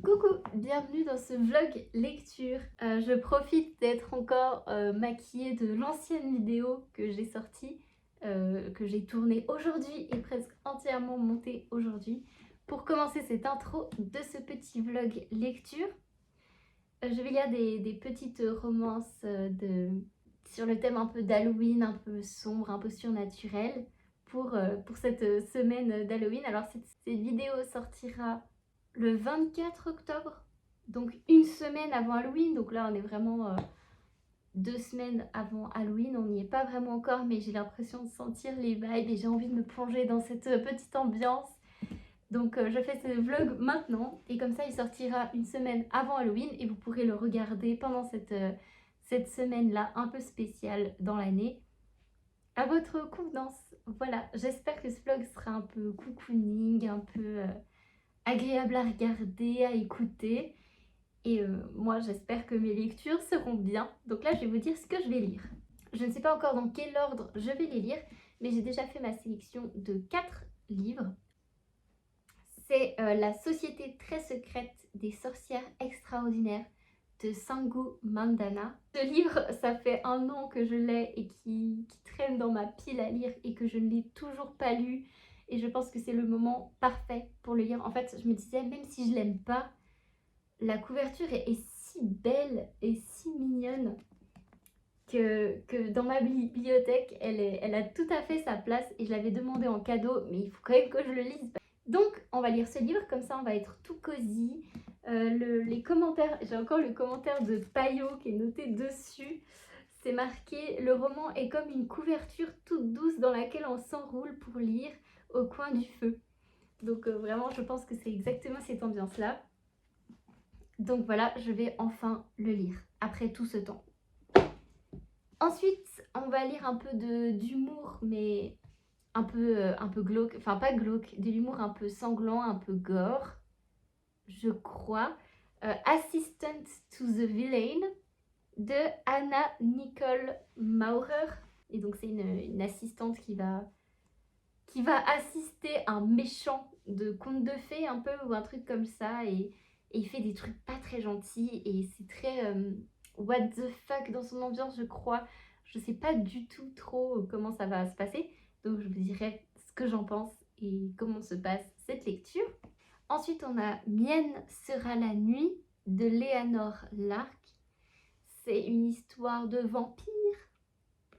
Coucou, bienvenue dans ce vlog lecture. Je profite d'être encore maquillée de l'ancienne vidéo que j'ai sortie, que j'ai tournée aujourd'hui et presque entièrement montée aujourd'hui pour commencer cette intro de ce petit vlog lecture. Je vais lire des petites romances sur le thème un peu d'Halloween, un peu sombre, un peu surnaturel pour cette semaine d'Halloween. Alors cette vidéo sortira le 24 octobre, donc une semaine avant Halloween. Donc là on est vraiment 2 semaines avant Halloween, on n'y est pas vraiment encore, mais j'ai l'impression de sentir les vibes et j'ai envie de me plonger dans cette petite ambiance. Donc je fais ce vlog maintenant et comme ça il sortira une semaine avant Halloween et vous pourrez le regarder pendant cette semaine là un peu spéciale dans l'année à votre convenance. Voilà, j'espère que ce vlog sera un peu cocooning, un peu agréable à regarder, à écouter. Et moi j'espère que mes lectures seront bien. Donc là je vais vous dire ce que je vais lire. Je ne sais pas encore dans quel ordre je vais les lire, mais j'ai déjà fait ma sélection de 4 livres. C'est La société très secrète des sorcières extraordinaires de Sangu Mandana. Ce livre, ça fait 1 an que je l'ai et qui traîne dans ma pile à lire et que je ne l'ai toujours pas lu. Et je pense que c'est le moment parfait pour le lire. En fait, je me disais, même si je l'aime pas, la couverture est si belle et si mignonne que dans ma bibliothèque, elle a tout à fait sa place. Et je l'avais demandé en cadeau, mais il faut quand même que je le lise. Donc, on va lire ce livre, comme ça on va être tout cosy. Les commentaires, j'ai encore le commentaire de Payot qui est noté dessus. C'est marqué « Le roman est comme une couverture toute douce dans laquelle on s'enroule pour lire au coin du feu. » Donc vraiment, je pense que c'est exactement cette ambiance-là. Donc voilà, je vais enfin le lire, après tout ce temps. Ensuite, on va lire un peu d'humour, mais un peu glauque, enfin pas glauque, de l'humour un peu sanglant, un peu gore, je crois. Assistant to the Villain de Anna Nicole Maurer. Et donc c'est une assistante qui va assister un méchant de conte de fées un peu, ou un truc comme ça, et il fait des trucs pas très gentils, et c'est très what the fuck dans son ambiance, je crois. Je sais pas du tout trop comment ça va se passer, donc je vous dirai ce que j'en pense et comment se passe cette lecture. Ensuite, on a Mienne sera la nuit de Léanore Larc. C'est une histoire de vampire,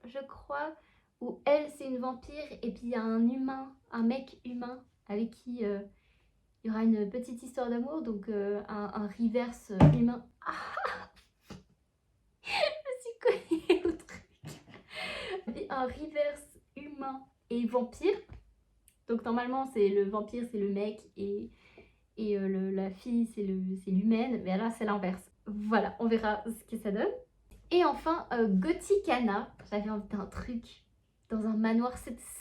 je crois, où elle, c'est une vampire, et puis il y a un humain, un mec humain, avec qui il y aura une petite histoire d'amour, donc un reverse humain. Ah, je me suis collée au truc. Un reverse humain et vampire. Donc normalement, c'est le vampire, c'est le mec, et la fille, c'est l'humaine, mais là, c'est l'inverse. Voilà, on verra ce que ça donne. Et enfin, Gothicana. J'avais envie d'un truc dans un manoir.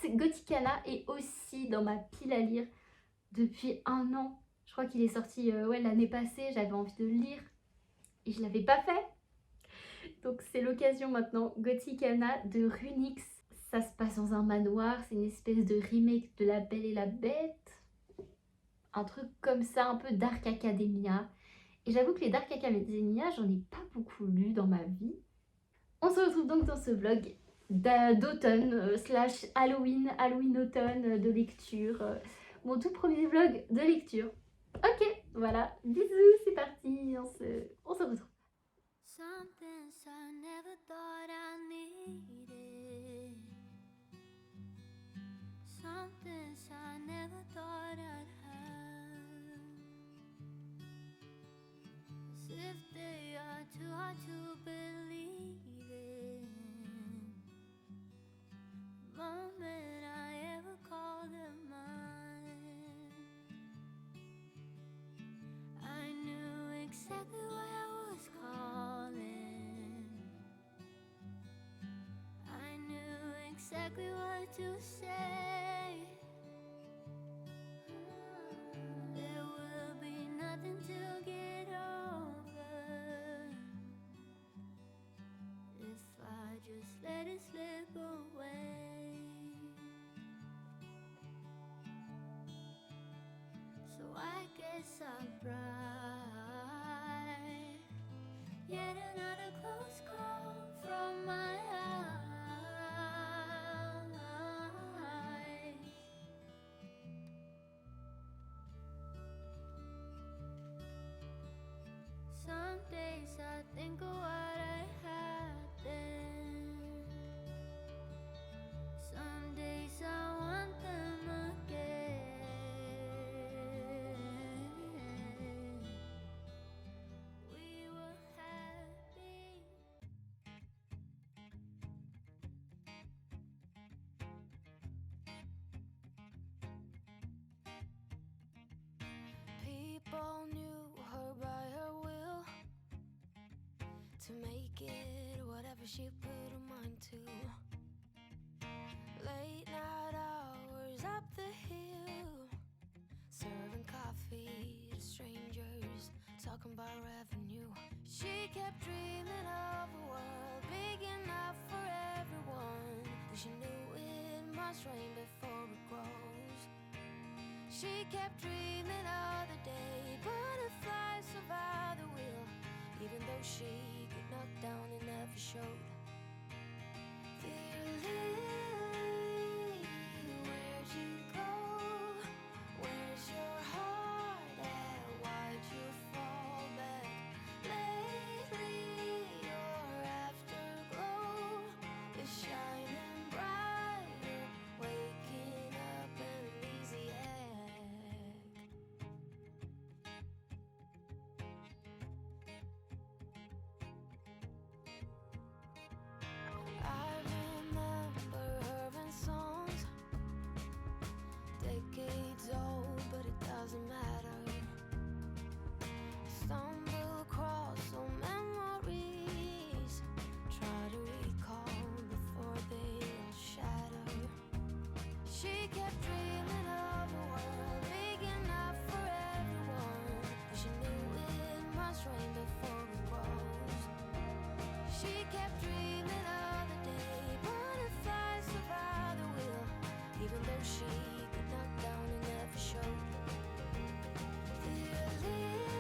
Gothicana est aussi dans ma pile à lire depuis 1 an. Je crois qu'il est sorti l'année passée. J'avais envie de le lire et je ne l'avais pas fait. Donc c'est l'occasion maintenant. Gothicana de Runix. Ça se passe dans un manoir. C'est une espèce de remake de La Belle et la Bête. Un truc comme ça, un peu Dark Academia. Et j'avoue que les Dark Academia, j'en ai pas beaucoup lu dans ma vie. On se retrouve donc dans ce vlog d'automne slash Halloween automne de lecture. Mon tout premier vlog de lecture. Ok, voilà, bisous, c'est parti, on se retrouve. Something I never thought I needed. Something I never thought I'd have. As if they are too hard to believe in. Moment I ever called them mine. I knew exactly what I was calling. I knew exactly what to say. There will be nothing to get over if I just let it slip away. So I guess I'll Some days I think of what I had then. Some days I want them again. We were happy. People knew her by her will, to make it whatever she put her mind to. Late night hours up the hill, serving coffee to strangers, talking about revenue. She kept dreaming of a world big enough for everyone, but she knew it must rain before it grows. She kept dreaming of the day butterflies survive the wheel, even though she got knocked down and never showed. Dear Lily, where'd you go? Where's your heart at? Why'd you fall back? Lately your afterglow is shining brighter, waking up an easy egg. I remember her in songs, decades old, but it doesn't matter. Stumble across some memories, try to recall before they all shatter. She kept dreaming of a world big enough for everyone, but she knew it must rain before it grows. She kept dreaming of the day butterflies survive the wheel, even though she got knocked down and never showed. Dear Lily,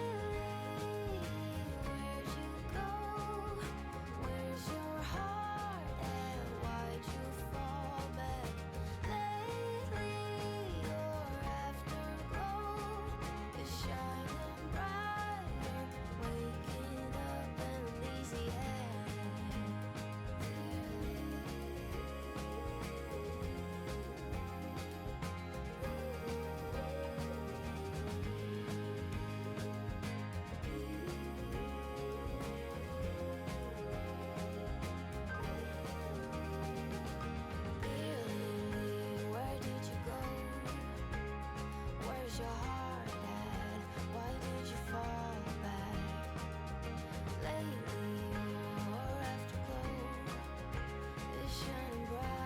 where'd you go? Where's your heart at? Why'd you fall back? Lately your afterglow is shining brighter, waking up an easy egg. Where did you go? Where's your heart at? Why did you fall back? Lately your afterglow is shining brighter.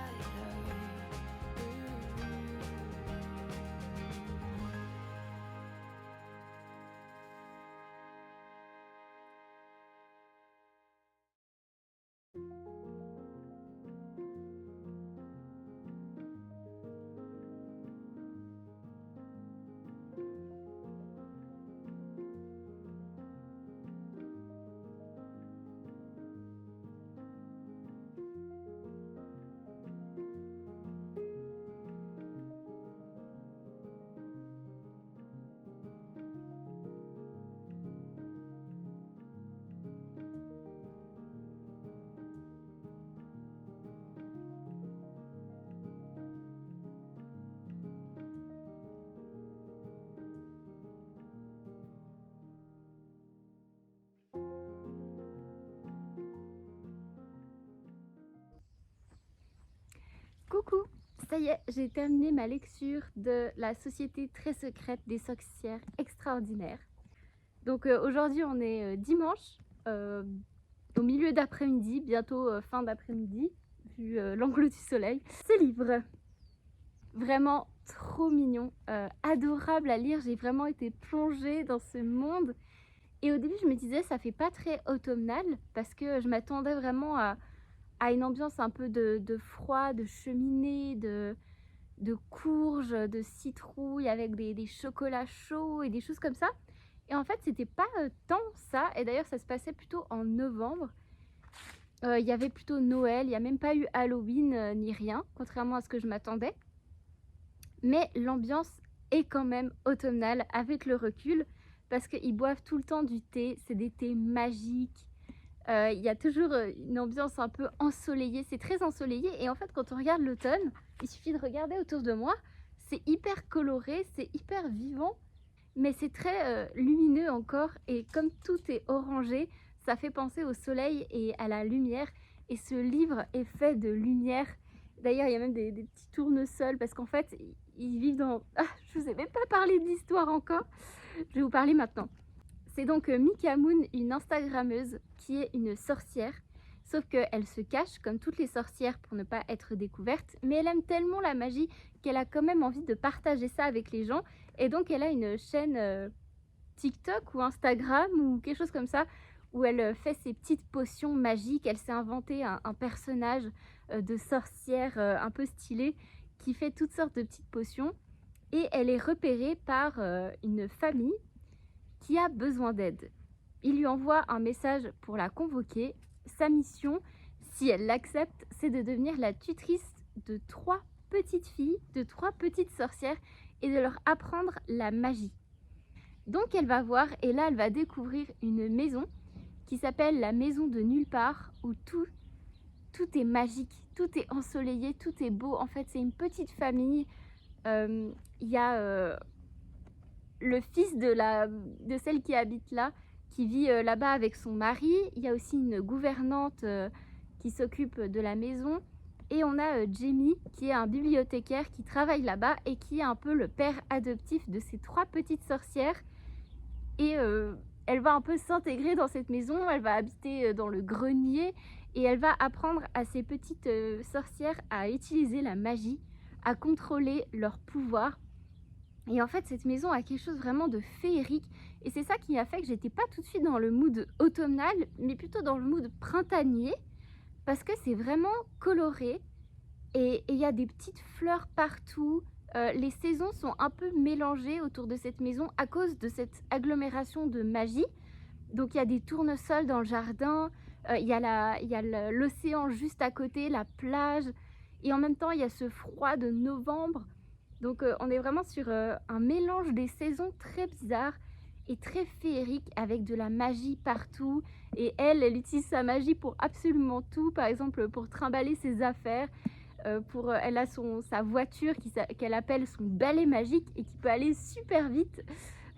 Coucou, ça y est, j'ai terminé ma lecture de La Société très secrète des sorcières extraordinaires. Donc aujourd'hui on est dimanche, au milieu d'après-midi, bientôt fin d'après-midi, vu l'angle du soleil. Ce livre, vraiment trop mignon, adorable à lire, j'ai vraiment été plongée dans ce monde. Et au début je me disais ça fait pas très automnal, parce que je m'attendais vraiment à une ambiance un peu de froid, de cheminée, de courge, de citrouille avec des chocolats chauds et des choses comme ça. Et en fait, c'était pas tant ça. Et d'ailleurs, ça se passait plutôt en novembre. Il y avait plutôt Noël, il n'y a même pas eu Halloween ni rien, contrairement à ce que je m'attendais. Mais l'ambiance est quand même automnale avec le recul, parce qu'ils boivent tout le temps du thé, c'est des thés magiques. Il y a toujours une ambiance un peu ensoleillée, c'est très ensoleillé et en fait quand on regarde l'automne, il suffit de regarder autour de moi, c'est hyper coloré, c'est hyper vivant, mais c'est très lumineux encore et comme tout est orangé, ça fait penser au soleil et à la lumière et ce livre est fait de lumière. D'ailleurs, il y a même des petits tournesols parce qu'en fait, ils vivent dans... Ah, je vous ai même pas parlé de l'histoire encore, je vais vous parler maintenant. C'est donc Mika Moon, une Instagrammeuse qui est une sorcière, sauf qu'elle se cache comme toutes les sorcières pour ne pas être découverte, mais elle aime tellement la magie qu'elle a quand même envie de partager ça avec les gens, et donc elle a une chaîne TikTok ou Instagram ou quelque chose comme ça, où elle fait ses petites potions magiques. Elle s'est inventé un personnage de sorcière un peu stylé qui fait toutes sortes de petites potions, et elle est repérée par une famille qui a besoin d'aide. Il lui envoie un message pour la convoquer. Sa mission, si elle l'accepte, c'est de devenir la tutrice de 3 petites filles, de 3 petites sorcières et de leur apprendre la magie. Donc elle va voir et là elle va découvrir une maison qui s'appelle la maison de nulle part où tout est magique, tout est ensoleillé, tout est beau. En fait c'est une petite famille. Il y a le fils de celle qui habite là, qui vit là-bas avec son mari. Il y a aussi une gouvernante qui s'occupe de la maison. Et on a Jamie, qui est un bibliothécaire qui travaille là-bas et qui est un peu le père adoptif de ces 3 petites sorcières. Et elle va un peu s'intégrer dans cette maison, elle va habiter dans le grenier et elle va apprendre à ces petites sorcières à utiliser la magie, à contrôler leur pouvoir. Et en fait, cette maison a quelque chose vraiment de féerique. Et c'est ça qui a fait que j'étais pas tout de suite dans le mood automnal, mais plutôt dans le mood printanier. Parce que c'est vraiment coloré. Et il y a des petites fleurs partout. Les saisons sont un peu mélangées autour de cette maison à cause de cette agglomération de magie. Donc il y a des tournesols dans le jardin. Il y a l'océan juste à côté, la plage. Et en même temps, il y a ce froid de novembre. Donc on est vraiment sur un mélange des saisons très bizarre et très féerique avec de la magie partout. Et elle utilise sa magie pour absolument tout. Par exemple, pour trimballer ses affaires. Elle a sa voiture qu'elle appelle son balai magique et qui peut aller super vite.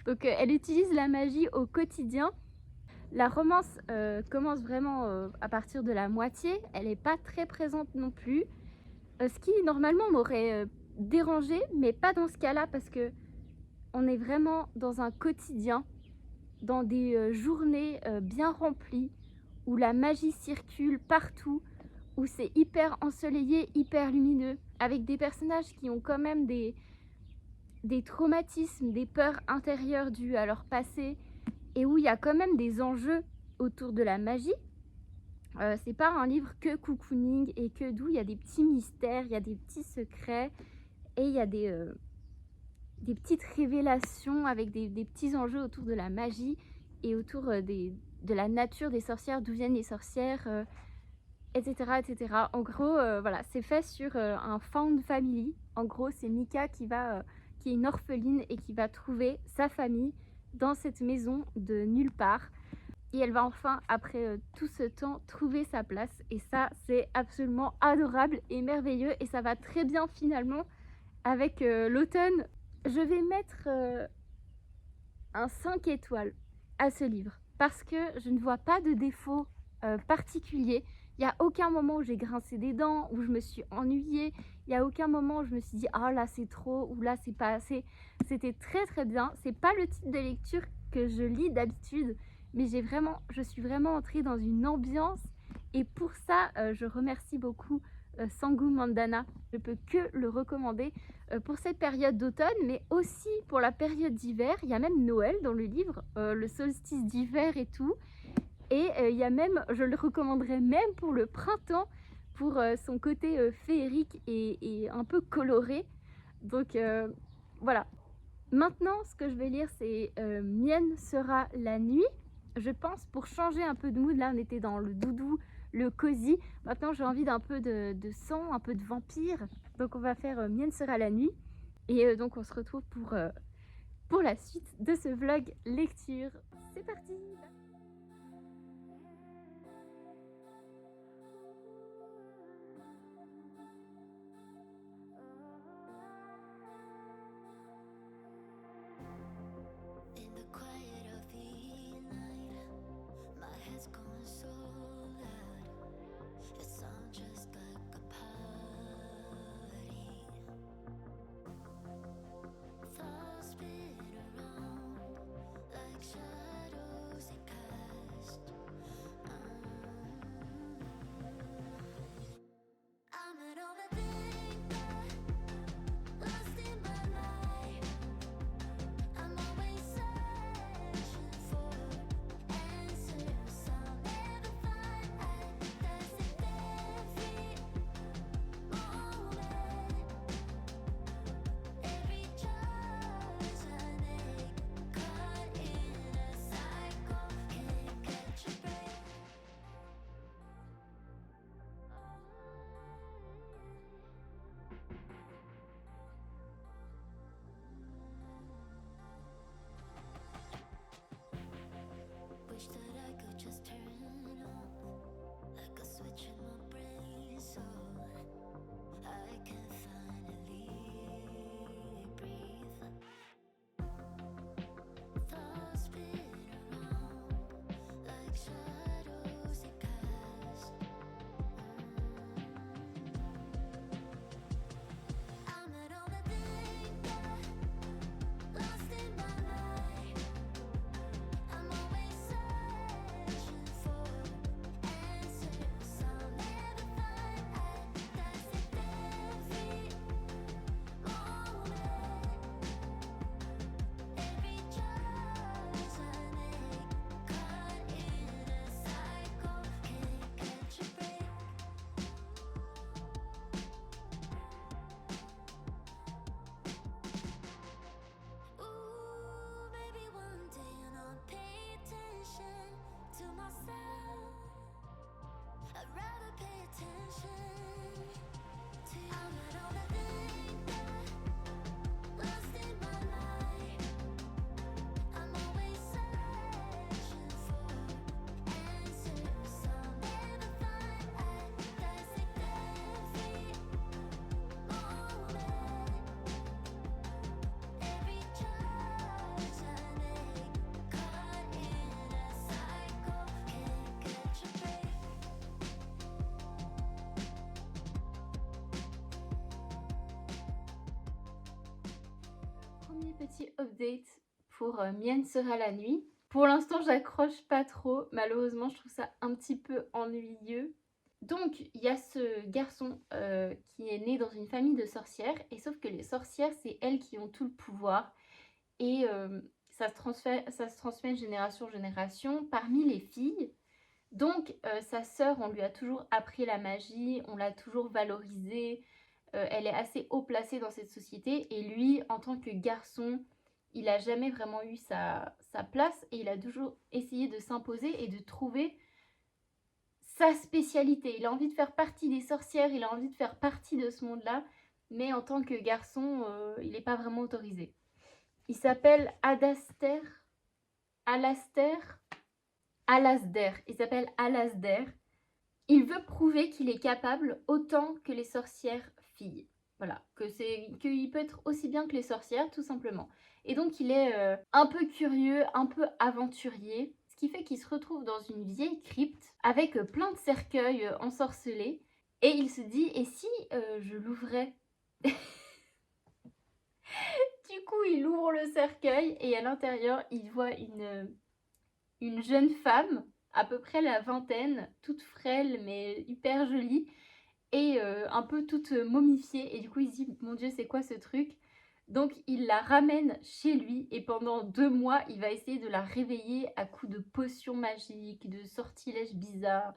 Donc elle utilise la magie au quotidien. La romance commence vraiment à partir de la moitié. Elle n'est pas très présente non plus. Ce qui normalement m'aurait dérangé, mais pas dans ce cas-là parce que on est vraiment dans un quotidien, dans des journées bien remplies, où la magie circule partout, où c'est hyper ensoleillé, hyper lumineux, avec des personnages qui ont quand même des traumatismes, des peurs intérieures dues à leur passé, et où il y a quand même des enjeux autour de la magie. C'est pas un livre que cocooning et que doux, il y a des petits mystères, il y a des petits secrets, et il y a des petites révélations avec des petits enjeux autour de la magie et autour de la nature des sorcières, d'où viennent les sorcières, etc., etc. En gros, voilà, c'est fait sur un found family. En gros, c'est Mika qui est une orpheline et qui va trouver sa famille dans cette maison de nulle part. Et elle va enfin, après tout ce temps, trouver sa place. Et ça, c'est absolument adorable et merveilleux. Et ça va très bien finalement avec l'automne. Je vais mettre un 5 étoiles à ce livre. Parce que je ne vois pas de défaut particulier. Il n'y a aucun moment où j'ai grincé des dents, où je me suis ennuyée. Il n'y a aucun moment où je me suis dit « Ah là c'est trop » ou « Là c'est pas assez ». C'était très très bien. C'est pas le type de lecture que je lis d'habitude. Mais je suis vraiment entrée dans une ambiance. Et pour ça, je remercie beaucoup Sangu Mandana. Je peux que le recommander pour cette période d'automne, mais aussi pour la période d'hiver. Il y a même Noël dans le livre, le solstice d'hiver et tout. Et il y a même, je le recommanderais même pour le printemps, pour son côté féerique et un peu coloré. Donc voilà. Maintenant, ce que je vais lire, c'est Mienne sera la nuit. Je pense pour changer un peu de mood. Là, on était dans le doudou, le cosy. Maintenant, j'ai envie d'un peu de sang, un peu de vampire. Donc, on va faire Mienne sera la nuit. Et donc, on se retrouve pour pour la suite de ce vlog lecture. C'est parti! In the quiet of the night, my head's going so loud. It sounds just like a party. Thoughts spin around like shadows they cast. I'm an overthinker, lost in my life. I'm always searching for answers I'll never find. That's every moment, every choice I make, caught in a cycle, can't catch a break. Wish that I could just turn off like a switch in my brain so I can finally breathe. Thoughts spin around like shadows they cast. I'm an overthinker, lost in my life. I'm always searching for answers I'll never find. That's every moment, every choice I make, caught in a cycle, can't catch a break. Ooh, maybe one day and I'll pay attention to myself. I'd rather pay attention to you. I'm an overthinker, lost in my life. I'm always searching for answers I'll never find. That's every moment, every choice I make, caught in a cycle, can't catch a break. Premier petit update pour Mienne sera la nuit. Pour l'instant, j'accroche pas trop. Malheureusement, je trouve ça un petit peu ennuyeux. Donc, il y a ce garçon qui est né dans une famille de sorcières. Et sauf que les sorcières, c'est elles qui ont tout le pouvoir. Et ça se transmet de génération en génération parmi les filles. Donc, sa sœur, on lui a toujours appris la magie, on l'a toujours valorisée. Elle est assez haut placée dans cette société. Et lui, en tant que garçon, il n'a jamais vraiment eu sa place. Et il a toujours essayé de s'imposer et de trouver sa spécialité. Il a envie de faire partie des sorcières, il a envie de faire partie de ce monde-là. Mais en tant que garçon, il n'est pas vraiment autorisé. Il s'appelle Alasdair. Il s'appelle Alasdair. Il veut prouver qu'il est capable autant que les sorcières filles. Voilà, qu'il peut être aussi bien que les sorcières, tout simplement. Et donc, il est un peu curieux, un peu aventurier. Ce qui fait qu'il se retrouve dans une vieille crypte avec plein de cercueils ensorcelés. Et il se dit, et si je l'ouvrais? Du coup, il ouvre le cercueil et à l'intérieur, il voit une jeune femme, à peu près la vingtaine, toute frêle mais hyper jolie et un peu toute momifiée. Et du coup, il se dit, mon Dieu, c'est quoi ce truc? Donc, il la ramène chez lui et pendant 2 mois, il va essayer de la réveiller à coups de potions magiques, de sortilèges bizarres.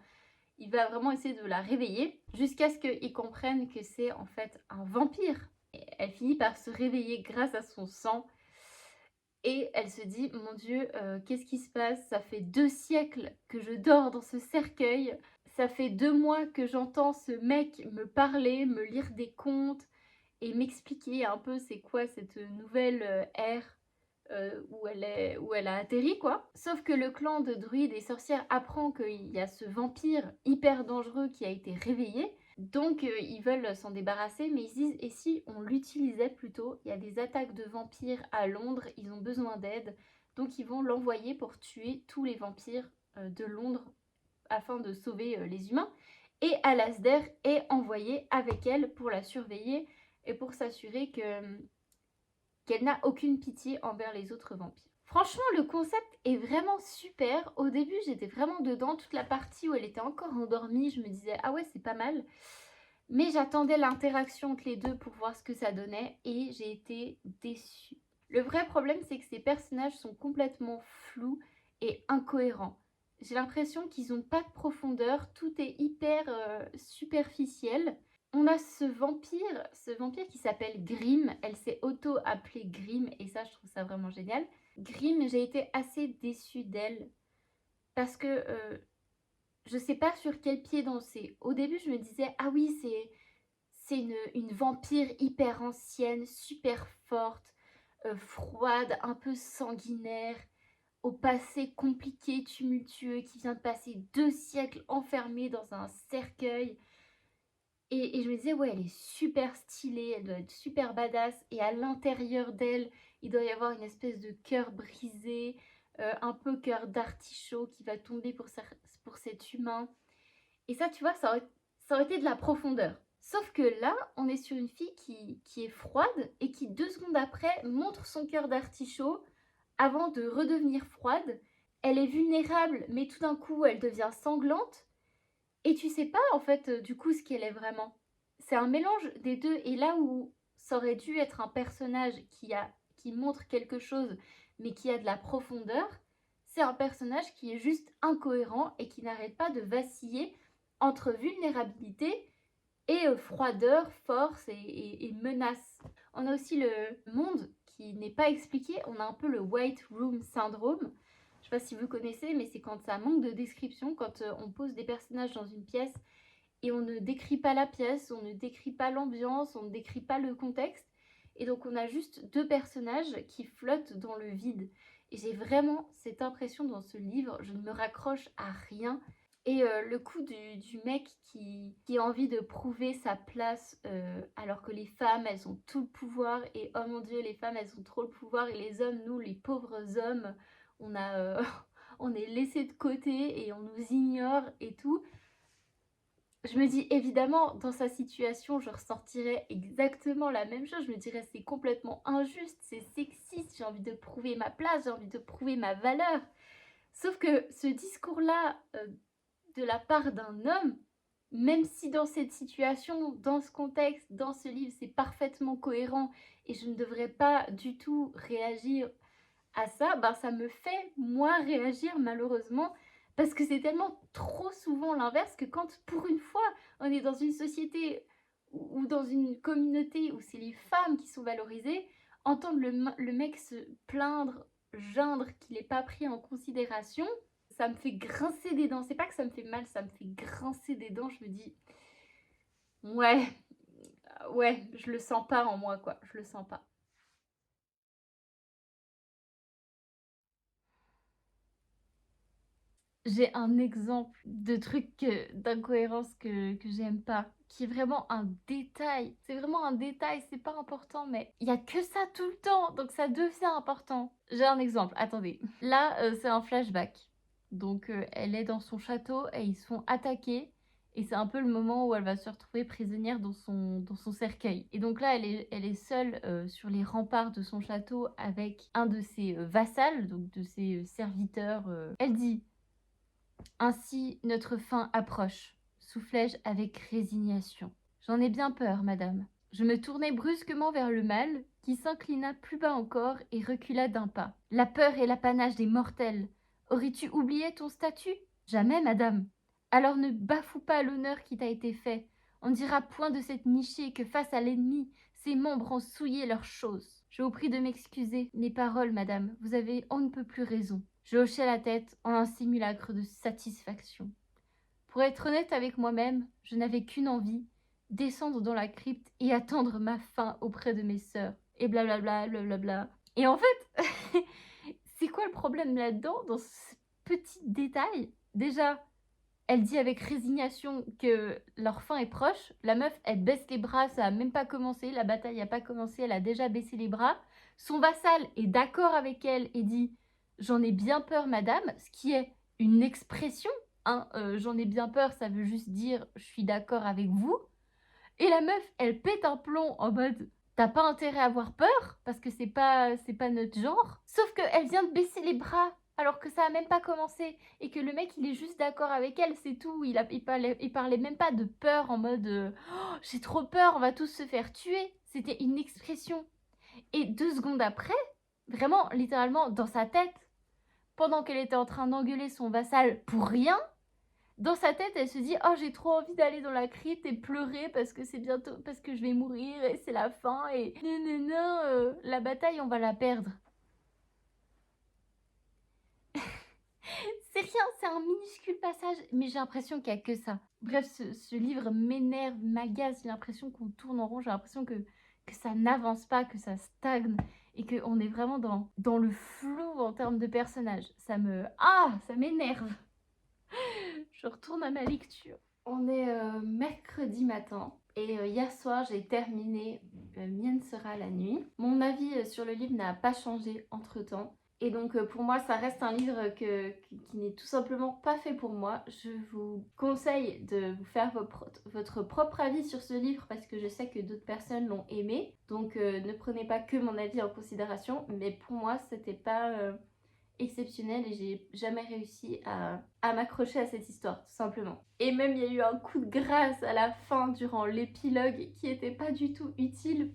Il va vraiment essayer de la réveiller jusqu'à ce qu'il comprenne que c'est en fait un vampire. Et elle finit par se réveiller grâce à son sang. Et elle se dit, mon Dieu, qu'est-ce qui se passe? Ça fait 2 siècles que je dors dans ce cercueil. Ça fait 2 mois que j'entends ce mec me parler, me lire des contes et m'expliquer un peu c'est quoi cette nouvelle ère où elle a atterri, quoi. Sauf que le clan de druides et sorcières apprend qu'il y a ce vampire hyper dangereux qui a été réveillé. Donc ils veulent s'en débarrasser, mais ils se disent: «Et si on l'utilisait plutôt? Il y a des attaques de vampires à Londres, ils ont besoin d'aide». Donc ils vont l'envoyer pour tuer tous les vampires de Londres afin de sauver les humains. Et Alasdair est envoyée avec elle pour la surveiller et pour s'assurer qu'elle n'a aucune pitié envers les autres vampires. Franchement, le concept est vraiment super. Au début, j'étais vraiment dedans. Toute la partie où elle était encore endormie, je me disais: ah ouais, c'est pas mal. Mais j'attendais l'interaction entre les deux pour voir ce que ça donnait et j'ai été déçue. Le vrai problème, c'est que ces personnages sont complètement flous et incohérents. J'ai l'impression qu'ils n'ont pas de profondeur, tout est hyper superficiel. On a ce vampire qui s'appelle Grimm, elle s'est auto-appelée Grimm et ça je trouve ça vraiment génial. Grimm, j'ai été assez déçue d'elle parce que je sais pas sur quel pied danser. Au début je me disais: ah oui, c'est une vampire hyper ancienne, super forte, froide, un peu sanguinaire, au passé compliqué, tumultueux, qui vient de passer 2 siècles enfermée dans un cercueil. Et je me disais: ouais, elle est super stylée, elle doit être super badass. Et à l'intérieur d'elle, il doit y avoir une espèce de cœur brisé, un peu cœur d'artichaut qui va tomber pour cet humain. Et ça, tu vois, ça aurait été de la profondeur. Sauf que là, on est sur une fille qui est froide et qui 2 secondes après montre son cœur d'artichaut avant de redevenir froide. Elle est vulnérable, mais tout d'un coup, elle devient sanglante. Et tu sais pas, en fait, du coup, ce qu'elle est vraiment. C'est un mélange des deux. Et là où ça aurait dû être un personnage qui montre quelque chose, mais qui a de la profondeur, c'est un personnage qui est juste incohérent et qui n'arrête pas de vaciller entre vulnérabilité et froideur, force et menace. On a aussi le monde qui n'est pas expliqué. On a un peu le White Room Syndrome. Je sais pas si vous connaissez, mais c'est quand ça manque de description, quand on pose des personnages dans une pièce et on ne décrit pas la pièce, on ne décrit pas l'ambiance, on ne décrit pas le contexte. Et donc on a juste 2 personnages qui flottent dans le vide. Et j'ai vraiment cette impression dans ce livre, je ne me raccroche à rien. Et le coup du mec qui a envie de prouver sa place alors que les femmes, elles ont tout le pouvoir. Et oh mon Dieu, les femmes, elles ont trop le pouvoir. Et les hommes, nous, les pauvres hommes, on a, on est laissés de côté et on nous ignore et tout. Je me dis, évidemment, dans sa situation, je ressortirais exactement la même chose. Je me dirais: c'est complètement injuste, c'est sexiste, j'ai envie de prouver ma place, j'ai envie de prouver ma valeur. Sauf que ce discours-là, de la part d'un homme, même si dans cette situation, dans ce contexte, dans ce livre, c'est parfaitement cohérent et je ne devrais pas du tout réagir à ça, ben ça me fait moi réagir malheureusement parce que c'est tellement trop souvent l'inverse que quand pour une fois on est dans une société ou dans une communauté où c'est les femmes qui sont valorisées, entendre le mec se plaindre, geindre qu'il n'est pas pris en considération, ça me fait grincer des dents. C'est pas que ça me fait mal, ça me fait grincer des dents. Je me dis, ouais, ouais, je le sens pas en moi, quoi. Je le sens pas. J'ai un exemple de truc d'incohérence que j'aime pas, qui est vraiment un détail. C'est vraiment un détail, c'est pas important, mais il y a que ça tout le temps, donc ça devient important. J'ai un exemple, attendez. Là, c'est un flashback. Donc, elle est dans son château et ils se font attaquer. Et c'est un peu le moment où elle va se retrouver prisonnière dans son cercueil. Et donc là, elle est seule sur les remparts de son château avec un de ses vassals, donc de ses serviteurs. Elle dit: ainsi notre fin approche, soufflai-je avec résignation. J'en ai bien peur, madame. Je me tournai brusquement vers le mâle, qui s'inclina plus bas encore et recula d'un pas. La peur est l'apanage des mortels. Aurais-tu oublié ton statut? Jamais, madame. Alors ne bafoue pas l'honneur qui t'a été fait. On ne dira point de cette nichée que face à l'ennemi, ses membres ont souillé leurs choses. Je vous prie de m'excuser. Mes paroles, madame, vous avez on ne peut plus raison. Je hochai la tête en un simulacre de satisfaction. Pour être honnête avec moi-même, je n'avais qu'une envie, descendre dans la crypte et attendre ma fin auprès de mes sœurs. Et blablabla, blablabla. Et en fait, c'est quoi le problème là-dedans, dans ce petit détail? Déjà, elle dit avec résignation que leur fin est proche. La meuf, elle baisse les bras, ça a même pas commencé, la bataille a pas commencé, elle a déjà baissé les bras. Son vassal est d'accord avec elle et dit « J'en ai bien peur, madame », ce qui est une expression. Hein, j'en ai bien peur, ça veut juste dire « Je suis d'accord avec vous ». Et la meuf, elle pète un plomb en mode t'as pas intérêt à avoir peur parce que c'est pas notre genre. Sauf qu'elle vient de baisser les bras alors que ça a même pas commencé et que le mec il est juste d'accord avec elle, c'est tout. Il parlait même pas de peur en mode oh, j'ai trop peur, on va tous se faire tuer. C'était une expression. Et 2 secondes après, vraiment littéralement dans sa tête, pendant qu'elle était en train d'engueuler son vassal pour rien, dans sa tête, elle se dit « Oh, j'ai trop envie d'aller dans la crypte et pleurer parce que c'est bientôt, parce que je vais mourir et c'est la fin et non, la bataille, on va la perdre. » C'est rien, c'est un minuscule passage, mais j'ai l'impression qu'il n'y a que ça. Bref, ce livre m'énerve, m'agace, j'ai l'impression qu'on tourne en rond, j'ai l'impression que ça n'avance pas, que ça stagne et qu'on est vraiment dans le flou en termes de personnages. Ça m'énerve. Je retourne à ma lecture. On est mercredi matin et hier soir j'ai terminé Mienne sera la nuit. Mon avis sur le livre n'a pas changé entre temps. Et donc pour moi ça reste un livre qui n'est tout simplement pas fait pour moi. Je vous conseille de vous faire votre propre avis sur ce livre parce que je sais que d'autres personnes l'ont aimé. Donc ne prenez pas que mon avis en considération. Mais pour moi c'était pas exceptionnel et j'ai jamais réussi à m'accrocher à cette histoire tout simplement. Et même il y a eu un coup de grâce à la fin durant l'épilogue qui était pas du tout utile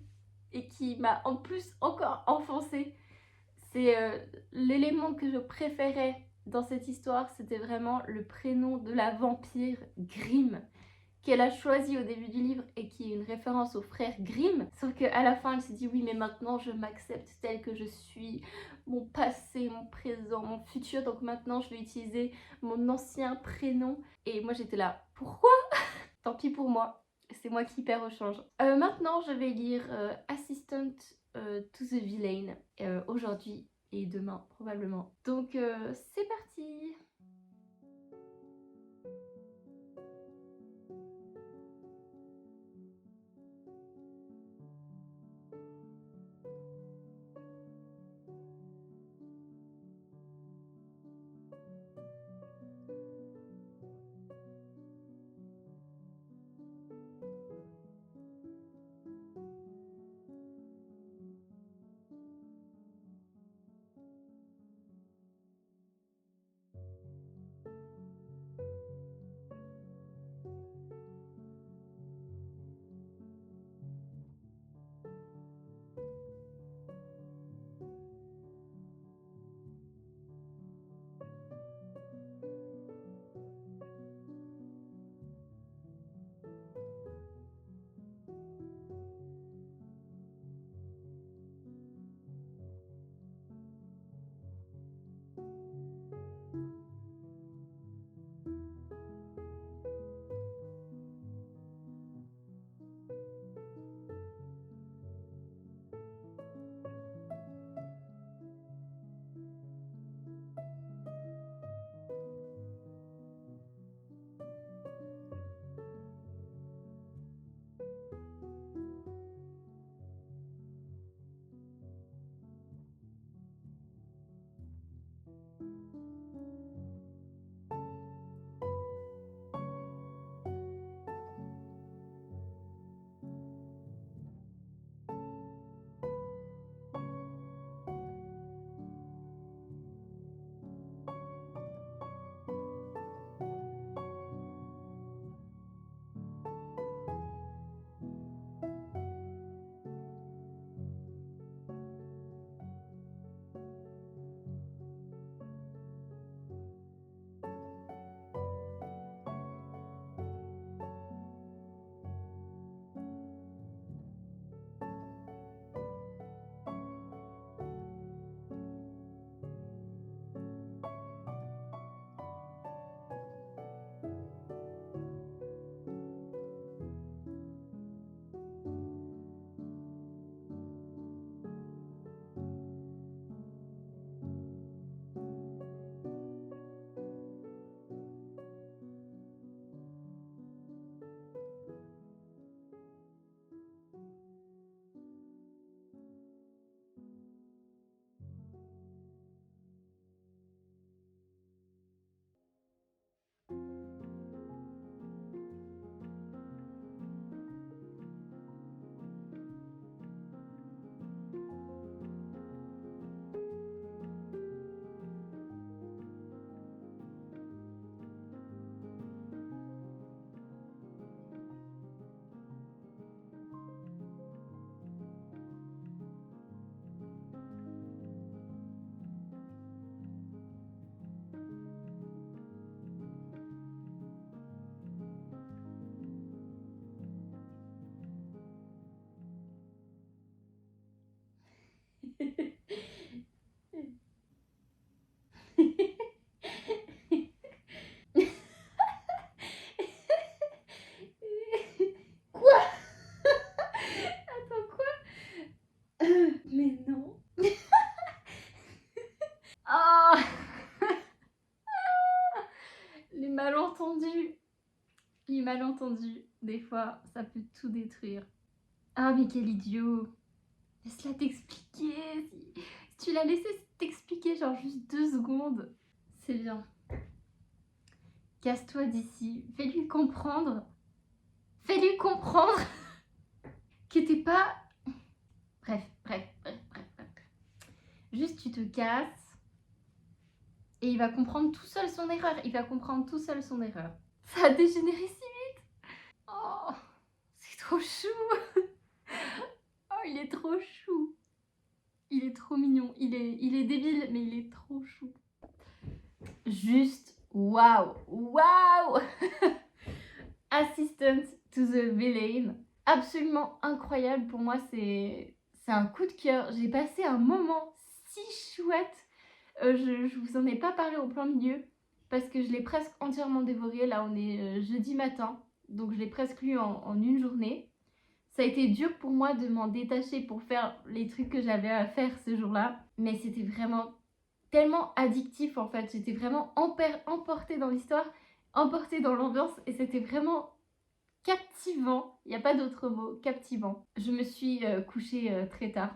et qui m'a en plus encore enfoncé. C'est l'élément que je préférais dans cette histoire, c'était vraiment le prénom de la vampire Grimm qu'elle a choisi au début du livre et qui est une référence au frère Grimm. Sauf qu'à la fin, elle se dit oui, mais maintenant je m'accepte telle que je suis, mon passé, mon présent, mon futur. Donc maintenant, je vais utiliser mon ancien prénom. Et moi, j'étais là, pourquoi? Tant pis pour moi. C'est moi qui perds au change. Maintenant, je vais lire Assistant to the Villain aujourd'hui et demain probablement. Donc, c'est parti! malentendu. Les malentendus, des fois, ça peut tout détruire. Ah mais quel idiot. Laisse-la t'expliquer. Si tu l'as laissé t'expliquer genre juste 2 secondes, c'est bien. Casse-toi d'ici. Fais-lui comprendre. Fais-lui comprendre que t'es pas... Bref. Juste tu te casses et il va comprendre tout seul son erreur. Ça a dégénéré si vite. Oh, c'est trop chou. Oh, il est trop chou. Il est trop mignon. Il est débile, mais il est trop chou. Juste waouh. Assistant to the Villain. Absolument incroyable. Pour moi, c'est un coup de cœur. J'ai passé un moment si chouette. Je vous en ai pas parlé au plein milieu parce que je l'ai presque entièrement dévoré. Là, on est jeudi matin, donc je l'ai presque lu en une journée. Ça a été dur pour moi de m'en détacher pour faire les trucs que j'avais à faire ce jour-là, mais c'était vraiment tellement addictif en fait. J'étais vraiment emportée dans l'histoire, emportée dans l'ambiance et c'était vraiment captivant. Il n'y a pas d'autre mot, captivant. Je me suis couchée très tard.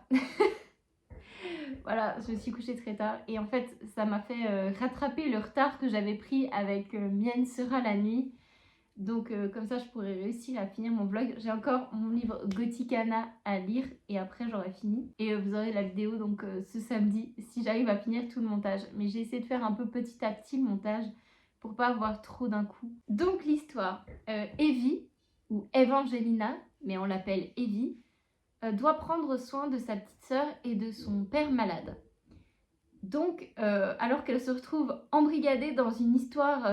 Voilà, je me suis couchée très tard et en fait ça m'a fait rattraper le retard que j'avais pris avec Mienne sera la nuit. Donc comme ça je pourrais réussir à finir mon vlog. J'ai encore mon livre Gothicana à lire et après j'aurai fini. Et vous aurez la vidéo donc ce samedi si j'arrive à finir tout le montage. Mais j'ai essayé de faire un peu petit à petit le montage pour pas avoir trop d'un coup. Donc l'histoire, Evie ou Evangelina, mais on l'appelle Evie, doit prendre soin de sa petite sœur et de son père malade. Donc, alors qu'elle se retrouve embrigadée dans une histoire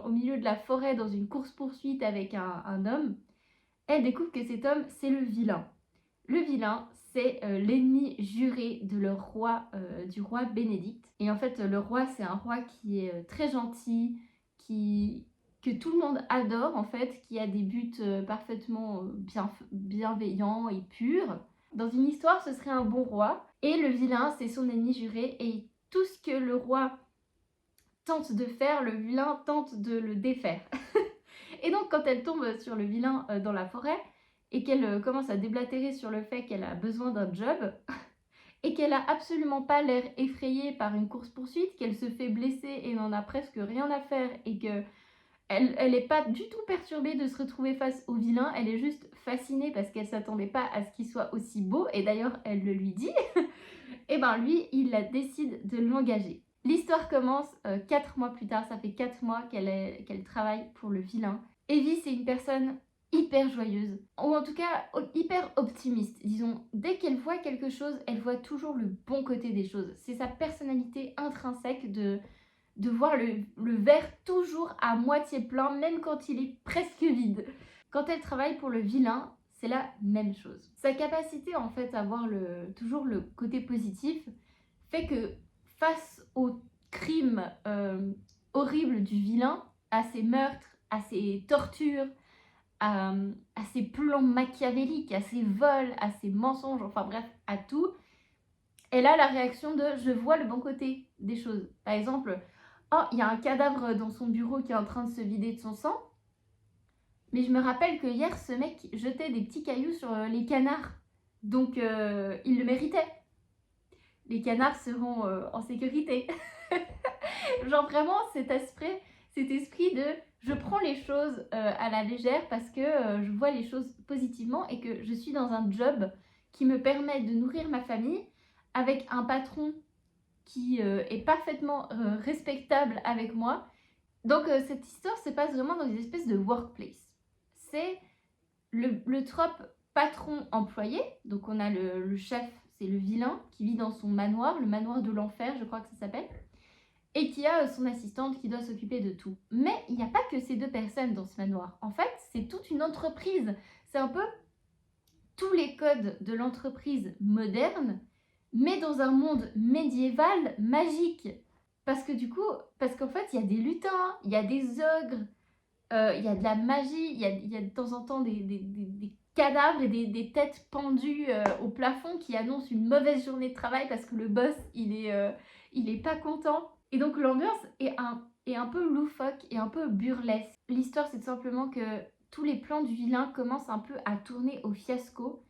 au milieu de la forêt, dans une course-poursuite avec un homme, elle découvre que cet homme, c'est le vilain. Le vilain, c'est l'ennemi juré de leur roi, du roi Bénédicte. Et en fait, le roi, c'est un roi qui est très gentil, que tout le monde adore en fait, qui a des buts parfaitement bienveillants et purs. Dans une histoire, ce serait un bon roi, et le vilain, c'est son ennemi juré, et tout ce que le roi tente de faire, le vilain tente de le défaire. Et donc, quand elle tombe sur le vilain dans la forêt, et qu'elle commence à déblatérer sur le fait qu'elle a besoin d'un job, et qu'elle a absolument pas l'air effrayée par une course-poursuite, qu'elle se fait blesser et n'en a presque rien à faire, et que elle n'est pas du tout perturbée de se retrouver face au vilain, elle est juste fascinée parce qu'elle s'attendait pas à ce qu'il soit aussi beau, et d'ailleurs elle le lui dit, et ben lui il décide de l'engager. L'histoire commence 4 mois plus tard, ça fait 4 mois qu'elle travaille pour le vilain. Evie c'est une personne hyper joyeuse, ou en tout cas hyper optimiste, disons. Dès qu'elle voit quelque chose, elle voit toujours le bon côté des choses. C'est sa personnalité intrinsèque de voir le verre toujours à moitié plein, même quand il est presque vide. Quand elle travaille pour le vilain, c'est la même chose. Sa capacité en fait à voir toujours le côté positif fait que face aux crimes horribles du vilain, à ses meurtres, à ses tortures, à ses plans machiavéliques, à ses vols, à ses mensonges, enfin bref, à tout, elle a la réaction de « je vois le bon côté des choses ». Par exemple, oh, il y a un cadavre dans son bureau qui est en train de se vider de son sang. Mais je me rappelle que hier, ce mec jetait des petits cailloux sur les canards. Donc, il le méritait. Les canards seront en sécurité. Genre vraiment, cet esprit de je prends les choses à la légère parce que je vois les choses positivement et que je suis dans un job qui me permet de nourrir ma famille avec un patron qui est parfaitement respectable avec moi. Donc cette histoire se passe vraiment dans une espèce de workplace. C'est le trope patron-employé. Donc on a le chef, c'est le vilain, qui vit dans son manoir, le manoir de l'enfer, je crois que ça s'appelle, et qui a son assistante qui doit s'occuper de tout. Mais il n'y a pas que ces 2 personnes dans ce manoir. En fait, c'est toute une entreprise. C'est un peu tous les codes de l'entreprise moderne, mais dans un monde médiéval magique. Parce qu'en fait, il y a des lutins, il y a des ogres, il y a de la magie, il y a de temps en temps des cadavres et des têtes pendues au plafond qui annoncent une mauvaise journée de travail parce que le boss, il est pas content. Et donc l'ambiance est un est un peu loufoque et un peu burlesque. L'histoire, c'est tout simplement que tous les plans du vilain commencent un peu à tourner au fiasco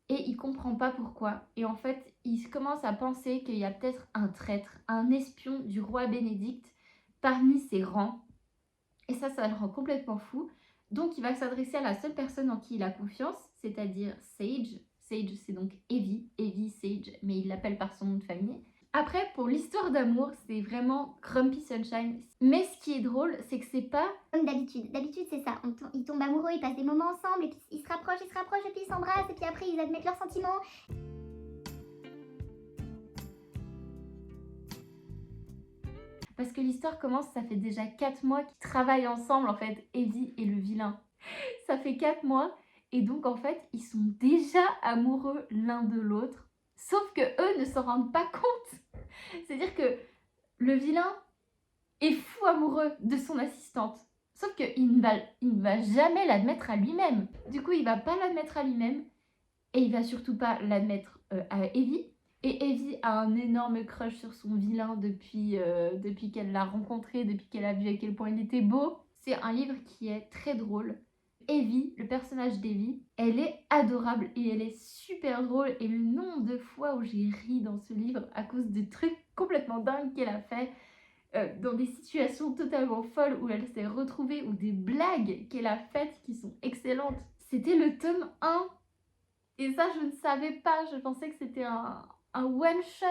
et il comprend pas pourquoi. Et en fait, il commence à penser qu'il y a peut-être un traître, un espion du roi Bénédicte parmi ses rangs. Et ça le rend complètement fou. Donc, il va s'adresser à la seule personne en qui il a confiance, c'est-à-dire Sage. Sage, c'est donc Evie, Evie Sage, mais il l'appelle par son nom de famille. Après, pour l'histoire d'amour, c'est vraiment Grumpy Sunshine. Mais ce qui est drôle, c'est que c'est pas... Comme d'habitude. D'habitude, c'est ça. Ils tombent amoureux, ils passent des moments ensemble, et puis ils se rapprochent, et puis ils s'embrassent, et puis après ils admettent leurs sentiments. Parce que l'histoire commence, ça fait déjà 4 mois qu'ils travaillent ensemble, en fait, Evie et le vilain. Ça fait 4 mois, et donc en fait, ils sont déjà amoureux l'un de l'autre. Sauf que eux ne s'en rendent pas compte. C'est-à-dire que le vilain est fou amoureux de son assistante. Sauf qu'il ne va jamais l'admettre à lui-même. Du coup, il va pas l'admettre à lui-même. Et il va surtout pas l'admettre à Evie. Et Evie a un énorme crush sur son vilain depuis qu'elle l'a rencontré, depuis qu'elle a vu à quel point il était beau. C'est un livre qui est très drôle. Evie, le personnage d'Evie, elle est adorable et elle est super drôle. Et le nombre de fois où j'ai ri dans ce livre à cause de trucs complètement dingues qu'elle a fait, dans des situations totalement folles où elle s'est retrouvée, ou des blagues qu'elle a faites qui sont excellentes. C'était le tome 1. Et ça, je ne savais pas. Je pensais que c'était un one-shot.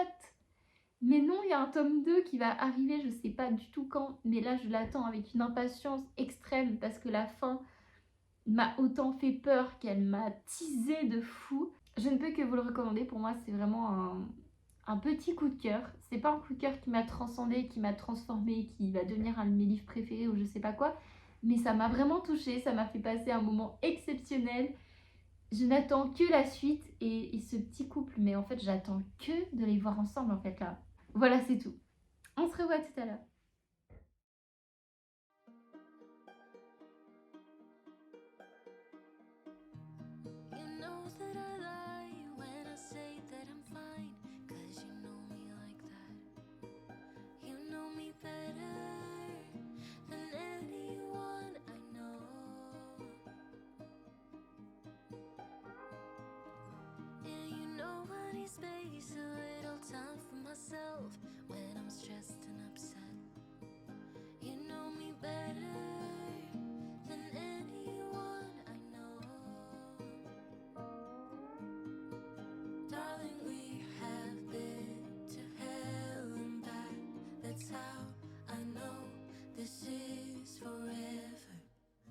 Mais non, il y a un tome 2 qui va arriver, je ne sais pas du tout quand. Mais là, je l'attends avec une impatience extrême parce que la fin m'a autant fait peur qu'elle m'a teasé de fou. Je ne peux que vous le recommander. Pour moi, c'est vraiment un petit coup de cœur. C'est pas un coup de cœur qui m'a transcendé, qui m'a transformé, qui va devenir un de mes livres préférés ou je sais pas quoi. Mais ça m'a vraiment touchée. Ça m'a fait passer un moment exceptionnel. Je n'attends que la suite et ce petit couple, mais en fait j'attends que de les voir ensemble en fait là. Voilà, c'est tout. On se revoit tout à l'heure. You know that I lie when I say that I'm fine, 'cause you know me like that. You know me better than anyone I know. And you know I need space, a little time for myself when I'm stressed and upset. You know me better than anyone I know. Darling, we have been to hell and back. That's how I know this is forever.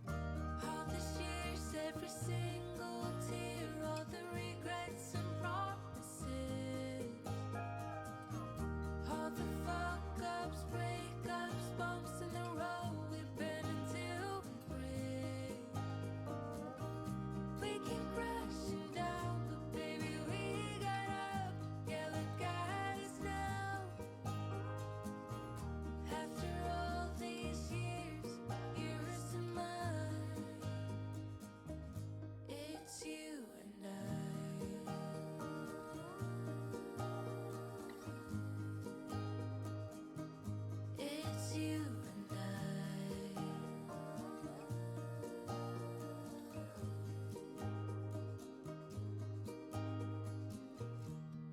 All the years, every single tear, all the regrets and promises, all the fuck-ups, breakups, bumps in the road, we've been until we break. We keep crashing down, but baby we got up. Yeah, look at us now. After all these years, yours and mine, it's you and I. It's you and I.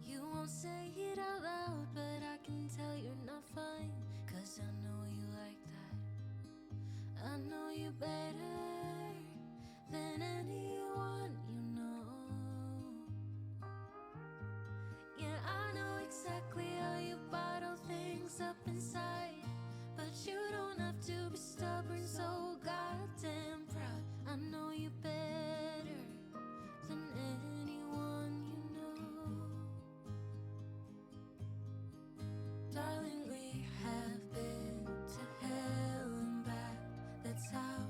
You won't say it out loud, but I can tell you're not fine, 'cause I know you like that. I know you better than anyone you know. Yeah, I know exactly how you bottle things up inside, but you don't have to be stubborn, so goddamn proud. I know you better than anyone you know. Darling, we have been to hell and back. That's how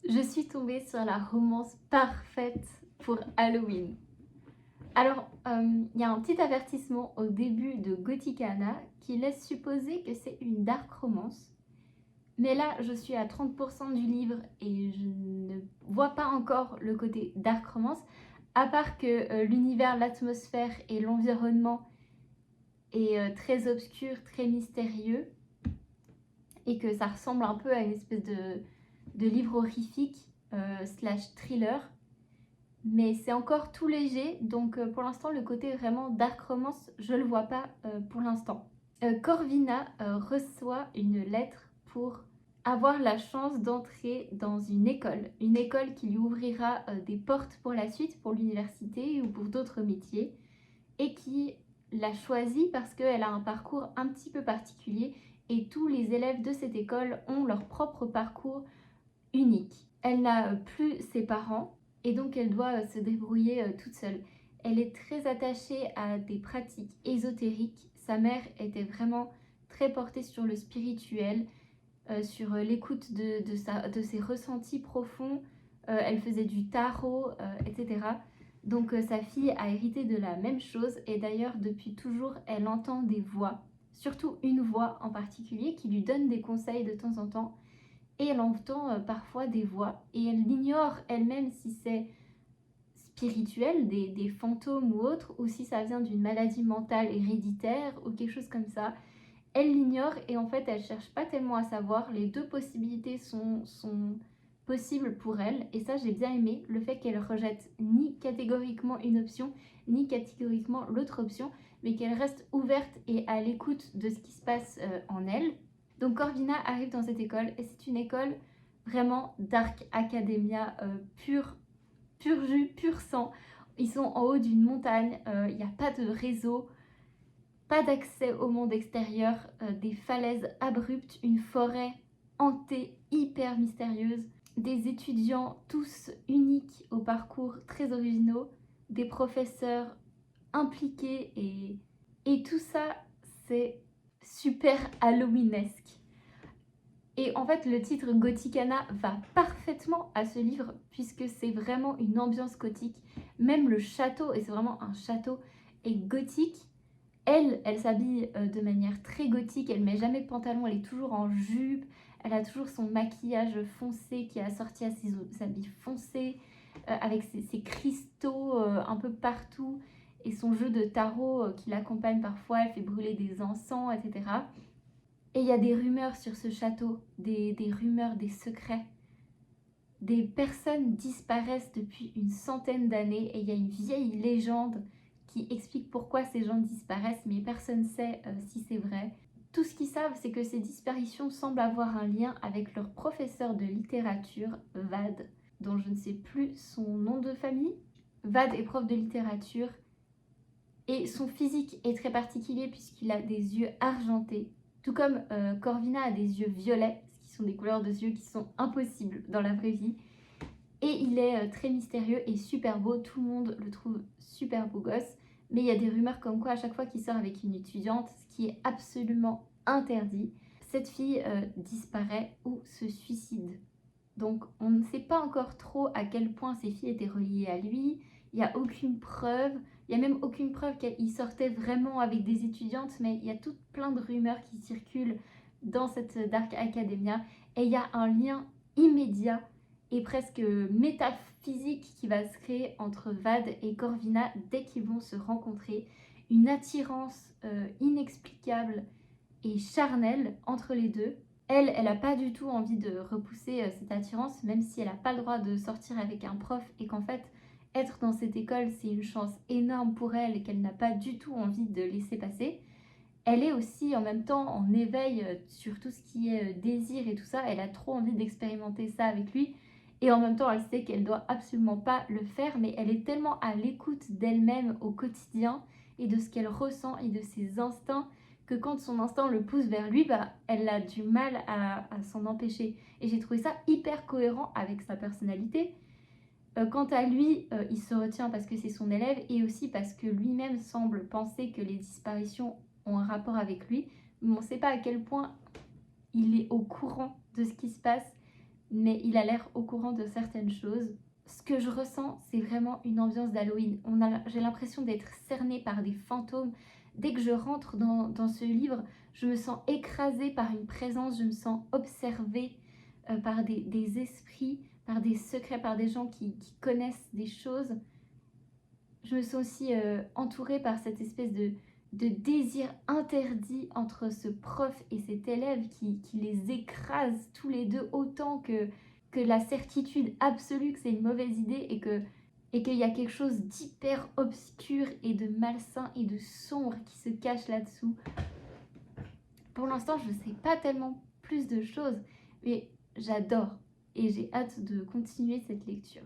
Je suis tombée sur la romance parfaite pour Halloween. Alors, il y a un petit avertissement au début de Gothicana qui laisse supposer que c'est une dark romance. Mais là, je suis à 30% du livre et je ne vois pas encore le côté dark romance, à part que l'univers, l'atmosphère et l'environnement est très obscur, très mystérieux, et que ça ressemble un peu à une espèce de livre horrifique slash thriller. Mais c'est encore tout léger, donc pour l'instant le côté vraiment dark romance, je le vois pas pour l'instant. Corvina reçoit une lettre pour avoir la chance d'entrer dans une école qui lui ouvrira des portes pour la suite, pour l'université ou pour d'autres métiers, et qui l'a choisie parce qu'elle a un parcours un petit peu particulier et tous les élèves de cette école ont leur propre parcours unique. Elle n'a plus ses parents et donc elle doit se débrouiller toute seule. Elle est très attachée à des pratiques ésotériques. Sa mère était vraiment très portée sur le spirituel, sur l'écoute de ses ressentis profonds. Elle faisait du tarot, etc. Donc sa fille a hérité de la même chose et d'ailleurs depuis toujours elle entend des voix, surtout une voix en particulier qui lui donne des conseils de temps en temps. Et elle entend parfois des voix et elle ignore elle-même si c'est spirituel, des fantômes ou autre, ou si ça vient d'une maladie mentale héréditaire ou quelque chose comme ça. Elle l'ignore et en fait elle cherche pas tellement à savoir. Les deux possibilités sont possibles pour elle et ça j'ai bien aimé, le fait qu'elle rejette ni catégoriquement une option ni catégoriquement l'autre option, mais qu'elle reste ouverte et à l'écoute de ce qui se passe en elle. Donc Corvina arrive dans cette école et c'est une école vraiment dark academia, pur jus, pur sang. Ils sont en haut d'une montagne, il n'y a pas de réseau, pas d'accès au monde extérieur, des falaises abruptes, une forêt hantée, hyper mystérieuse, des étudiants tous uniques au parcours très originaux, des professeurs impliqués et tout ça c'est super halloweenesque. Et en fait, le titre Gothicana va parfaitement à ce livre puisque c'est vraiment une ambiance gothique. Même le château, et c'est vraiment un château, est gothique. Elle s'habille de manière très gothique, elle met jamais de pantalon, elle est toujours en jupe, elle a toujours son maquillage foncé qui est assorti à ses habits foncés, avec ses cristaux un peu partout, et son jeu de tarot qui l'accompagne parfois, elle fait brûler des encens, etc. Et il y a des rumeurs sur ce château, des rumeurs, des secrets. Des personnes disparaissent depuis une centaine d'années et il y a une vieille légende qui explique pourquoi ces gens disparaissent, mais personne ne sait si c'est vrai. Tout ce qu'ils savent, c'est que ces disparitions semblent avoir un lien avec leur professeur de littérature, Vad, dont je ne sais plus son nom de famille. Vad est prof de littérature et son physique est très particulier puisqu'il a des yeux argentés, tout comme Corvina a des yeux violets, qui sont des couleurs de yeux qui sont impossibles dans la vraie vie. Et il est très mystérieux et super beau, tout le monde le trouve super beau gosse. Mais il y a des rumeurs comme quoi à chaque fois qu'il sort avec une étudiante, ce qui est absolument interdit, cette fille disparaît ou se suicide. Donc on ne sait pas encore trop à quel point ces filles étaient reliées à lui, il n'y a aucune preuve, il n'y a même aucune preuve qu'il sortait vraiment avec des étudiantes, mais il y a tout plein de rumeurs qui circulent dans cette Dark Academia et il y a un lien immédiat et presque métaphysique qui va se créer entre Vad et Corvina dès qu'ils vont se rencontrer. Une attirance inexplicable et charnelle entre les deux. Elle n'a pas du tout envie de repousser cette attirance, même si elle n'a pas le droit de sortir avec un prof et qu'en fait, être dans cette école, c'est une chance énorme pour elle et qu'elle n'a pas du tout envie de laisser passer. Elle est aussi en même temps en éveil sur tout ce qui est désir et tout ça. Elle a trop envie d'expérimenter ça avec lui. Et en même temps, elle sait qu'elle doit absolument pas le faire, mais elle est tellement à l'écoute d'elle-même au quotidien et de ce qu'elle ressent et de ses instincts que quand son instinct le pousse vers lui, elle a du mal à s'en empêcher. Et j'ai trouvé ça hyper cohérent avec sa personnalité. Quant à lui, il se retient parce que c'est son élève et aussi parce que lui-même semble penser que les disparitions ont un rapport avec lui. Mais on ne sait pas à quel point il est au courant de ce qui se passe. mais il a l'air au courant de certaines choses. Ce que je ressens, c'est vraiment une ambiance d'Halloween. J'ai l'impression d'être cernée par des fantômes. Dès que je rentre dans ce livre, je me sens écrasée par une présence, je me sens observée par des esprits, par des secrets, par des gens qui connaissent des choses. Je me sens aussi entourée par cette espèce de désir interdit entre ce prof et cet élève qui les écrase tous les deux autant que la certitude absolue que c'est une mauvaise idée et qu'il y a quelque chose d'hyper obscur et de malsain et de sombre qui se cache là-dessous. Pour l'instant, je ne sais pas tellement plus de choses, mais j'adore et j'ai hâte de continuer cette lecture.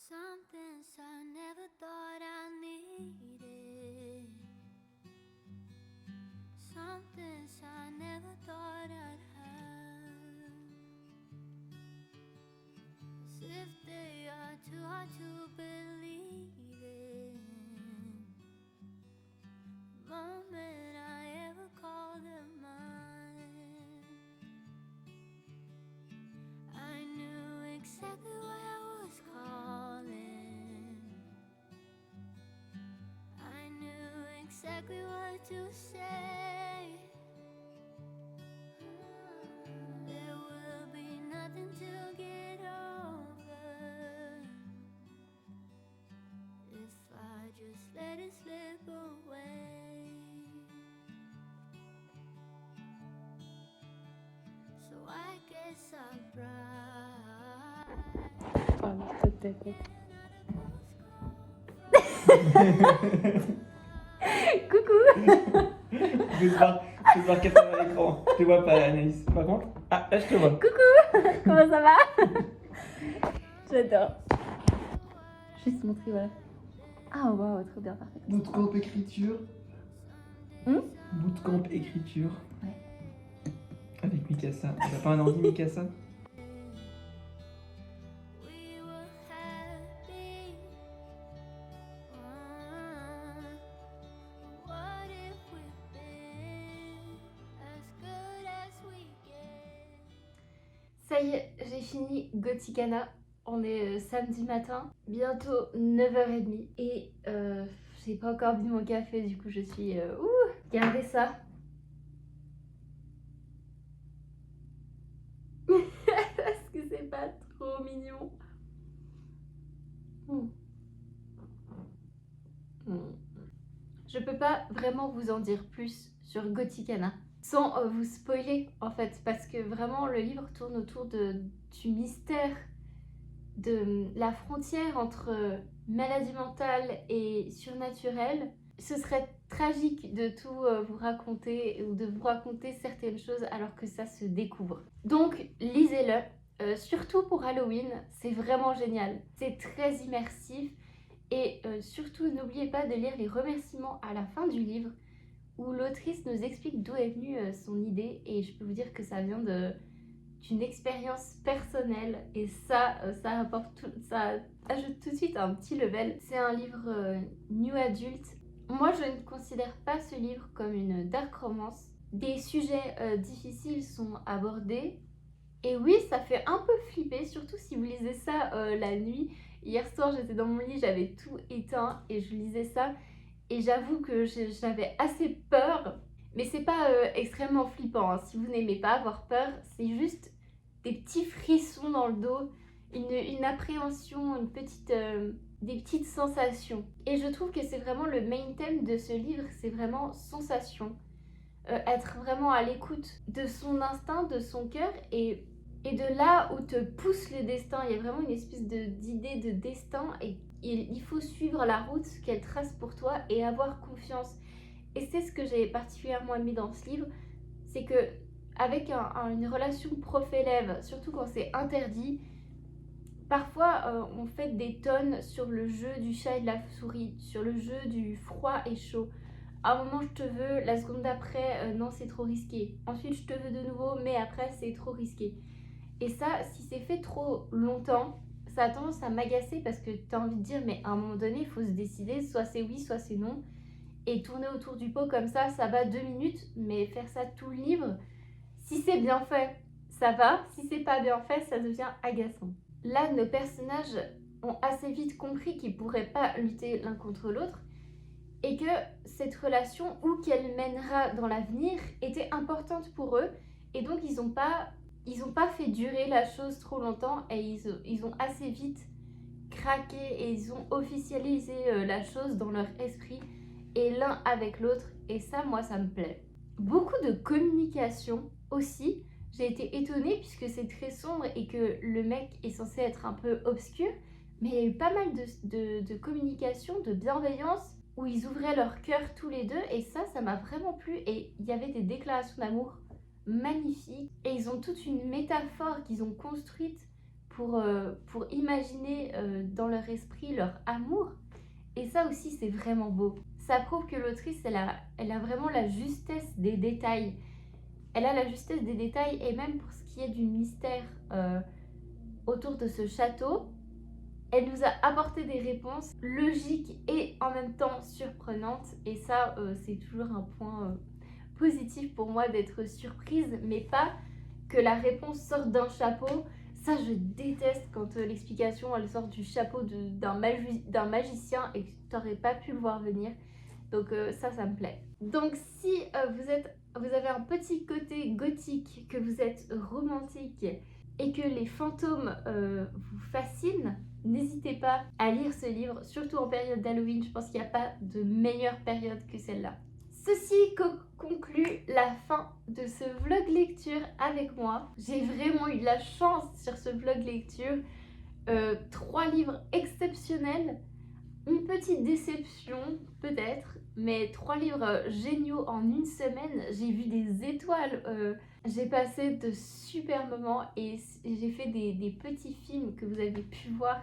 Some things I never thought I needed. Some things I never thought I'd have. As if they are too hard to believe in. The moment I ever called them mine, I knew exactly what I was calling. I knew exactly what to say. There will be nothing to get over if I just let it slip away. So I guess I cried. Pardon, peut-être. Coucou. Bonsoir. Je vais voir qu'à travers l'écran. Je te vois pas, Anaïs. Par contre, ah, là je te vois. Comment ça va? J'adore. Juste montrer, voilà. Ah waouh, trop bien, parfait. Bootcamp écriture. Bootcamp écriture. Ouais. Avec Mikasa. T'as pas un ordi, Mikasa? We were happy. What if we've been as good as we get? Ça y est, j'ai fini Gothicana. On est samedi matin, bientôt 9h30 et j'ai pas encore bu mon café, du coup je suis... regardez ça. Est-ce que c'est pas trop mignon? Je peux pas vraiment vous en dire plus sur Gothicana sans vous spoiler en fait, parce que vraiment le livre tourne autour du mystère, de la frontière entre maladie mentale et surnaturel. Ce serait tragique de tout vous raconter ou de vous raconter certaines choses alors que ça se découvre. Donc lisez-le, surtout pour Halloween, c'est vraiment génial. C'est très immersif et surtout n'oubliez pas de lire les remerciements à la fin du livre où l'autrice nous explique d'où est venue son idée et je peux vous dire que ça vient d'une expérience personnelle et ça ajoute tout de suite un petit level. C'est un livre new adulte. Moi je ne considère pas ce livre comme une dark romance. Des sujets difficiles sont abordés et oui, ça fait un peu flipper, surtout si vous lisez ça la nuit. Hier soir j'étais dans mon lit, j'avais tout éteint et je lisais ça et j'avoue que j'avais assez peur. Mais c'est pas extrêmement flippant, hein. Si vous n'aimez pas avoir peur, c'est juste des petits frissons dans le dos, une appréhension, des petites sensations. Et je trouve que c'est vraiment le main thème de ce livre, c'est vraiment sensation. Être vraiment à l'écoute de son instinct, de son cœur et de là où te pousse le destin. Il y a vraiment une espèce d'idée de destin et il faut suivre la route qu'elle trace pour toi et avoir confiance. Et c'est ce que j'ai particulièrement aimé dans ce livre, c'est que avec une relation prof-élève, surtout quand c'est interdit, parfois on fait des tonnes sur le jeu du chat et de la souris, sur le jeu du froid et chaud. À un moment je te veux, la seconde d'après non c'est trop risqué. Ensuite je te veux de nouveau, mais après c'est trop risqué. Et ça, si c'est fait trop longtemps, ça a tendance à m'agacer parce que tu as envie de dire mais à un moment donné il faut se décider, soit c'est oui, soit c'est non. Et tourner autour du pot comme ça va 2 minutes, mais faire ça tout le livre, si c'est bien fait, ça va. Si c'est pas bien fait, ça devient agaçant. Là, nos personnages ont assez vite compris qu'ils pourraient pas lutter l'un contre l'autre et que cette relation, où qu'elle mènera dans l'avenir, était importante pour eux. Et donc, ils ont pas fait durer la chose trop longtemps et ils ont assez vite craqué et ils ont officialisé la chose dans leur esprit et l'un avec l'autre, et ça, moi, ça me plaît. Beaucoup de communication aussi. J'ai été étonnée puisque c'est très sombre et que le mec est censé être un peu obscur, mais il y a eu pas mal de communication, de bienveillance, où ils ouvraient leur cœur tous les deux, et ça m'a vraiment plu. Et il y avait des déclarations d'amour magnifiques, et ils ont toute une métaphore qu'ils ont construite pour imaginer dans leur esprit leur amour. Et ça aussi, c'est vraiment beau. Ça prouve que l'autrice, elle a vraiment la justesse des détails. Elle a la justesse des détails et même pour ce qui est du mystère autour de ce château, elle nous a apporté des réponses logiques et en même temps surprenantes. Et ça, c'est toujours un point positif pour moi d'être surprise, mais pas que la réponse sorte d'un chapeau. Ça, je déteste quand l'explication, elle sort du chapeau d'un magicien et que tu n'aurais pas pu le voir venir. Donc ça me plaît. Donc si vous avez un petit côté gothique, que vous êtes romantique et que les fantômes vous fascinent, n'hésitez pas à lire ce livre, surtout en période d'Halloween. Je pense qu'il n'y a pas de meilleure période que celle-là. Ceci conclut la fin de ce vlog lecture avec moi. J'ai vraiment eu de la chance sur ce vlog lecture. 3 livres exceptionnels, une petite déception peut-être, mais 3 livres géniaux en une semaine. J'ai vu des étoiles, j'ai passé de super moments et j'ai fait des petits films que vous avez pu voir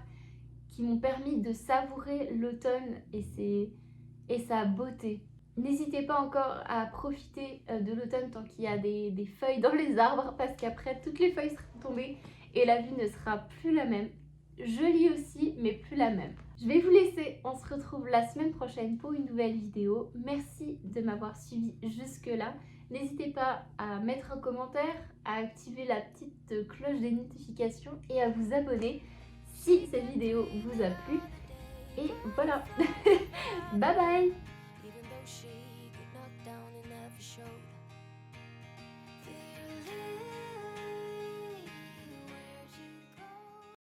qui m'ont permis de savourer l'automne et sa beauté. N'hésitez pas encore à profiter de l'automne tant qu'il y a des feuilles dans les arbres, parce qu'après toutes les feuilles seront tombées et la vie ne sera plus la même. Jolie aussi, mais plus la même. Je vais vous laisser, on se retrouve la semaine prochaine pour une nouvelle vidéo. Merci de m'avoir suivi jusque là. N'hésitez pas à mettre un commentaire, à activer la petite cloche des notifications et à vous abonner si cette vidéo vous a plu. Et voilà. Bye bye. Even though she got knocked down and never showed